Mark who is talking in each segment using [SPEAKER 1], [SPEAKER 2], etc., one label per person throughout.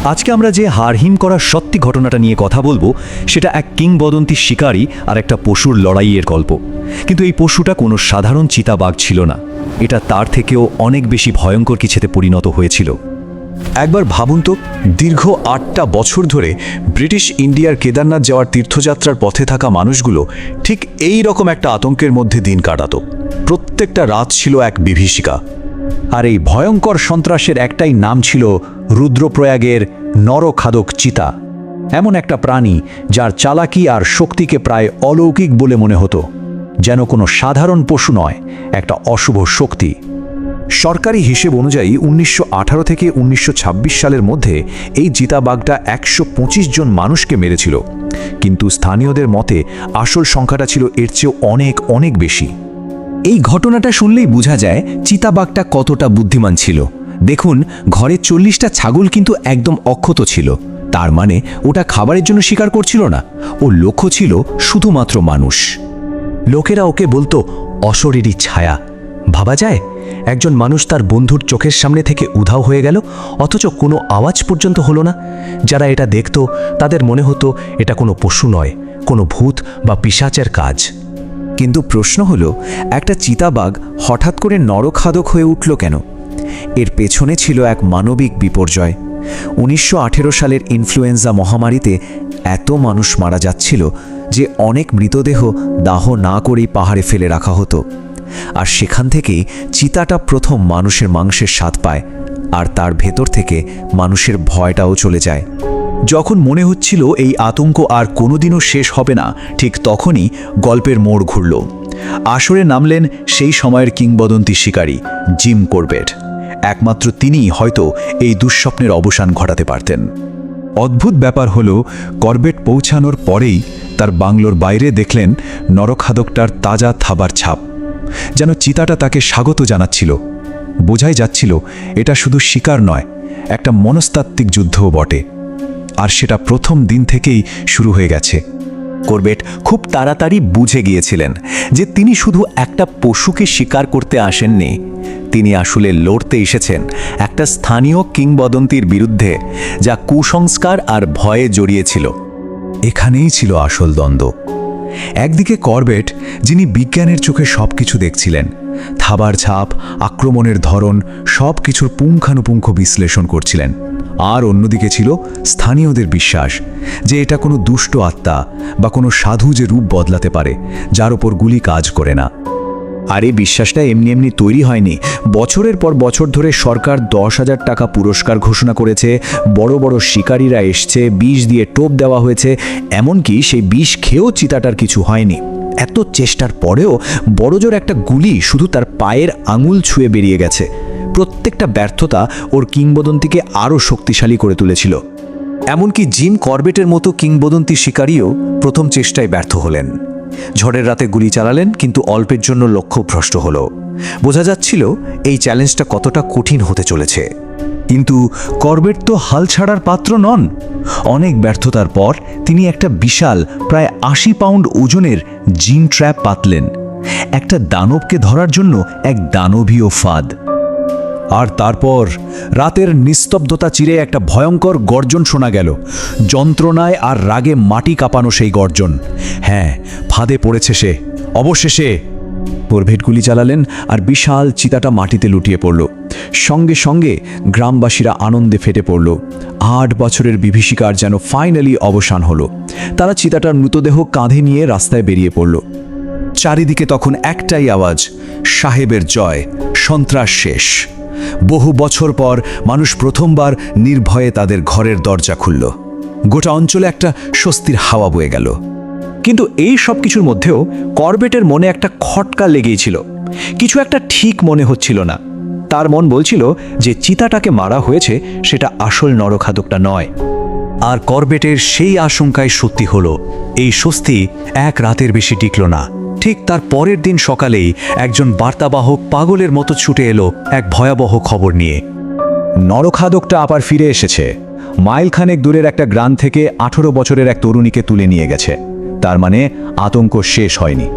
[SPEAKER 1] আজকে আমরা যে হারহিম করা সত্যি ঘটনাটা নিয়ে কথা বলবো সেটা এক কিংবদন্তির শিকারী আর একটা পশুর লড়াইয়ের গল্প। কিন্তু এই পশুটা কোনো সাধারণ চিতাবাঘ ছিল না, এটা তার থেকেও অনেক বেশি ভয়ঙ্কর কিছুতে পরিণত হয়েছিল।
[SPEAKER 2] একবার ভাবুন তো, দীর্ঘ 8টা বছর ধরে ব্রিটিশ ইন্ডিয়ার কেদারনাথ যাওয়ার তীর্থযাত্রার পথে থাকা মানুষগুলো ঠিক এই রকম একটা আতঙ্কের মধ্যে দিন কাটাতো। প্রত্যেকটা রাত ছিল এক বিভীষিকা।
[SPEAKER 3] আর এই ভয়ঙ্কর সন্ত্রাসের একটাই নাম ছিল রুদ্রপ্রয়াগের নরখাদক চিতা। এমন একটা প্রাণী যার চালাকি আর শক্তিকে প্রায় অলৌকিক বলে মনে হতো, যেন কোনো সাধারণ পশু নয়, একটা অশুভ শক্তি।
[SPEAKER 2] সরকারি হিসেব অনুযায়ী 1918 থেকে 1926 সালের মধ্যে এই চিতাবাঘটা 125 জন মানুষকে মেরেছিল, কিন্তু স্থানীয়দের মতে আসল সংখ্যাটা ছিল এর চেয়েও অনেক অনেক বেশি।
[SPEAKER 4] এই ঘটনাটা শুনলেই বোঝা যায় চিতাবাঘটা কতটা বুদ্ধিমান ছিল। দেখুন, ঘরে 40টা ছাগল কিন্তু একদম অক্ষত ছিল। তার মানে ওটা খাবারের জন্য শিকার করছিল না, ওর লক্ষ্য ছিল শুধুমাত্র মানুষ। লোকেরা ওকে বলতো অশরীরী ছায়া। ভাবা যায়, একজন মানুষ তার বন্ধুর চোখের সামনে থেকে উধাও হয়ে গেল, অথচ কোনো আওয়াজ পর্যন্ত হলো না। যারা এটা দেখত তাদের মনে হতো এটা কোনো পশু নয়, কোনো ভূত বা পিশাচের কাজ।
[SPEAKER 3] কিন্তু প্রশ্ন হলো, একটা চিতাবাঘ হঠাৎ করে নরখাদক হয়ে উঠল কেন? এর পেছনে ছিল এক মানবিক বিপর্যয়। 1918 সালের ইনফ্লুয়েঞ্জা মহামারীতে এত মানুষ মারা যাচ্ছিল যে অনেক মৃতদেহ দাহ না করেই পাহাড়ে ফেলে রাখা হতো। আর সেখান থেকেই চিতাটা প্রথম মানুষের মাংসের স্বাদ পায়, আর তার ভেতর থেকে মানুষের ভয়টাও চলে যায়।
[SPEAKER 2] যখন মনে হচ্ছিল এই আতঙ্ক আর কোনোদিনও শেষ হবে না, ঠিক তখনই গল্পের মোড় ঘুরল। আসরে নামলেন সেই সময়ের কিংবদন্তি শিকারী জিম করবেট। একমাত্র তিনিই হয়তো এই দুঃস্বপ্নের অবসান ঘটাতে পারতেন। অদ্ভুত ব্যাপার হলো, করবেট পৌঁছানোর পরেই তার বাংলোর বাইরে দেখলেন নরখাদকটার তাজা থাবার ছাপ, যেন চিতাটা তাকে স্বাগত জানাচ্ছিল। বোঝাই যাচ্ছিল এটা শুধু শিকার নয়, একটা মনস্তাত্ত্বিক যুদ্ধও বটে। আর সেটা প্রথম দিন থেকেই শুরু হয়ে গেছে।
[SPEAKER 3] করবেট খুব তাড়াতাড়ি বুঝে গিয়েছিলেন যে তিনি শুধু একটা পশুকে শিকার করতে আসেননি, তিনি আসলে লড়তে এসেছেন একটা স্থানীয় কিংবদন্তির বিরুদ্ধে, যা কুসংস্কার আর ভয়ে জড়িয়েছিল।
[SPEAKER 2] এখানেই ছিল আসল দ্বন্দ্ব। একদিকে করবেট, যিনি বিজ্ঞানের চোখে সবকিছু দেখছিলেন, থাবার ছাপ, আক্রমণের ধরন, সবকিছুর পুঙ্খানুপুঙ্খ বিশ্লেষণ করছিলেন। আর অন্যদিকে ছিল স্থানীয়দের বিশ্বাস যে এটা কোনো দুষ্ট আত্মা বা কোনো সাধু যে রূপ বদলাতে পারে, যার ওপর গুলি কাজ করে না।
[SPEAKER 3] আর এই বিশ্বাসটা এমনি এমনি তৈরি হয়নি। বছরের পর বছর ধরে সরকার 10,000 টাকা পুরস্কার ঘোষণা করেছে, বড় বড় শিকারীরা এসছে, বিষ দিয়ে টোপ দেওয়া হয়েছে, এমনকি সেই বিষ খেয়েও চিতাটার কিছু হয়নি। এত চেষ্টার পরেও বড়জোর একটা গুলি শুধু তার পায়ের আঙুল ছুঁয়ে বেরিয়ে গেছে। প্রত্যেকটা ব্যর্থতা ওর কিংবদন্তিকে আরও শক্তিশালী করে তুলেছিল। এমনকি জিম করবেটের মতো কিংবদন্তি শিকারীও প্রথম চেষ্টায় ব্যর্থ হলেন। ঝড়ের রাতে গুলি চালালেন, কিন্তু অল্পের জন্য লক্ষ্যভ্রষ্ট হলো। বোঝা যাচ্ছিল এই চ্যালেঞ্জটা কতটা কঠিন হতে চলেছে।
[SPEAKER 2] কিন্তু করবেট তো হাল ছাড়ার পাত্র নন। অনেক ব্যর্থতার পর তিনি একটা বিশাল, প্রায় 80 পাউন্ড ওজনের জিন ট্র্যাপ পাতলেন, একটা দানবকে ধরার জন্য এক দানবীয় ফাঁদ। আর তারপর রাতের নিস্তব্ধতা চিরে একটা ভয়ঙ্কর গর্জন শোনা গেল, যন্ত্রণায় আর রাগে মাটি কাঁপানো সেই গর্জন। হ্যাঁ, ফাঁদে পড়েছে সে অবশেষে। করবেট গুলি চালালেন আর বিশাল চিতাটা মাটিতে লুটিয়ে পড়ল। সঙ্গে সঙ্গে গ্রামবাসীরা আনন্দে ফেটে পড়ল। 8 বছরের বিভীষিকার যেন ফাইনালি অবসান হলো। তারা চিতাটার মৃতদেহ কাঁধে নিয়ে রাস্তায় বেরিয়ে পড়ল। চারিদিকে তখন একটাই আওয়াজ, সাহেবের জয়, সন্ত্রাস শেষ। বহু বছর পর মানুষ প্রথমবার নির্ভয়ে তাদের ঘরের দরজা খুলল। গোটা অঞ্চলে একটা স্বস্তির হাওয়া বয়ে গেল।
[SPEAKER 3] কিন্তু এই সব কিছুর মধ্যেও করবেটের মনে একটা খটকা লেগেই ছিল। কিছু একটা ঠিক মনে হচ্ছিল না। তার মন বলছিল যে চিতাটাকে মারা হয়েছে সেটা আসল নরখাদকটা নয়।
[SPEAKER 2] আর করবেটের সেই আশঙ্কায় সত্যি হলো। এই স্বস্তি এক রাতের বেশি টিকল না। ঠিক তার পরের দিন সকালেই একজন বার্তাবাহক পাগলের মতো ছুটে এলো এক ভয়াবহ খবর নিয়ে। নরখাদকটা আবার ফিরে এসেছে। মাইলখানেক দূরের একটা গ্রাম থেকে 18 বছরের এক তরুণীকে তুলে নিয়ে গেছে। তার মানে আতঙ্ক শেষ হয়নি।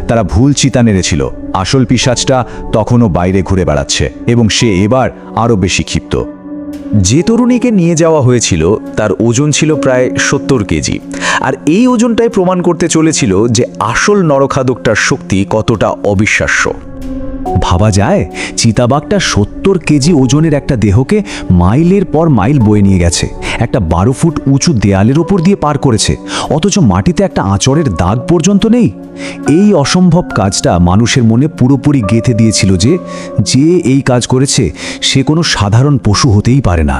[SPEAKER 2] তারা ভুল চিতা নেড়েছিল। আসল পিশাচটা তখনও বাইরে ঘুরে বেড়াচ্ছে, এবং সে এবার আরও বেশি ক্ষিপ্ত। যে তরুণীকে নিয়ে যাওয়া হয়েছিল তার ওজন ছিল প্রায় 70 কেজি, আর এই ওজনটাই প্রমাণ করতে চলেছিল যে আসল নরখাদকটার শক্তি কতটা অবিশ্বাস্য।
[SPEAKER 3] ভাবা যায় চিতাবাঘটা 70 কেজি ওজনের একটা দেহকে মাইলের পর মাইল বয়ে নিয়ে গেছে, একটা 12 ফুট উঁচু দেয়ালের ওপর দিয়ে পার করেছে, অথচ মাটিতে একটা আঁচড়ের দাগ পর্যন্ত নেই। এই অসম্ভব কাজটা মানুষের মনে পুরোপুরি গেঁথে দিয়েছিল যে যে এই কাজ করেছে সে কোনো সাধারণ পশু হতেই পারে না।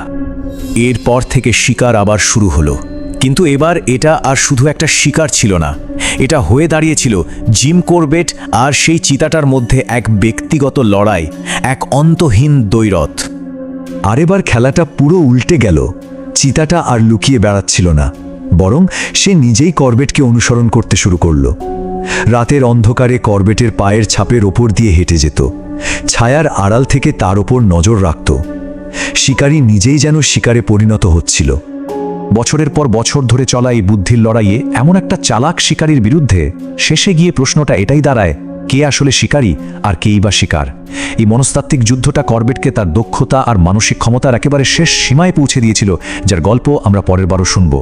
[SPEAKER 4] এরপর থেকে শিকার আবার শুরু হলো, কিন্তু এবার এটা আর শুধু একটা শিকার ছিল না, এটা হয়ে দাঁড়িয়েছিল জিম করবেট আর সেই চিতাটার মধ্যে এক ব্যক্তিগত লড়াই, এক অন্তহীন দ্বৈরথ।
[SPEAKER 1] আর এবার খেলাটা পুরো উল্টে গেল। চিতাটা আর লুকিয়ে বেড়াচ্ছিল না, বরং সে নিজেই করবেটকে অনুসরণ করতে শুরু করলো। রাতের অন্ধকারে করবেটের পায়ের ছাপের ওপর দিয়ে হেঁটে যেত, ছায়ার আড়াল থেকে তার ওপর নজর রাখত। শিকারী নিজেই যেন শিকারে পরিণত হচ্ছিল।
[SPEAKER 3] বছরের পর বছর ধরে চলা এই বুদ্ধির লড়াইয়ে এমন একটা চালাক শিকারীর বিরুদ্ধে শেষে গিয়ে প্রশ্নটা এটাই দাঁড়ায়, কে আসলে শিকারী আর কেই বা শিকার? এই মনস্তাত্ত্বিক যুদ্ধটা করবেটকে তার দক্ষতা আর মানসিক ক্ষমতার একেবারে শেষ সীমায় পৌঁছে দিয়েছিল, যার গল্প আমরা পরের বারও শুনব।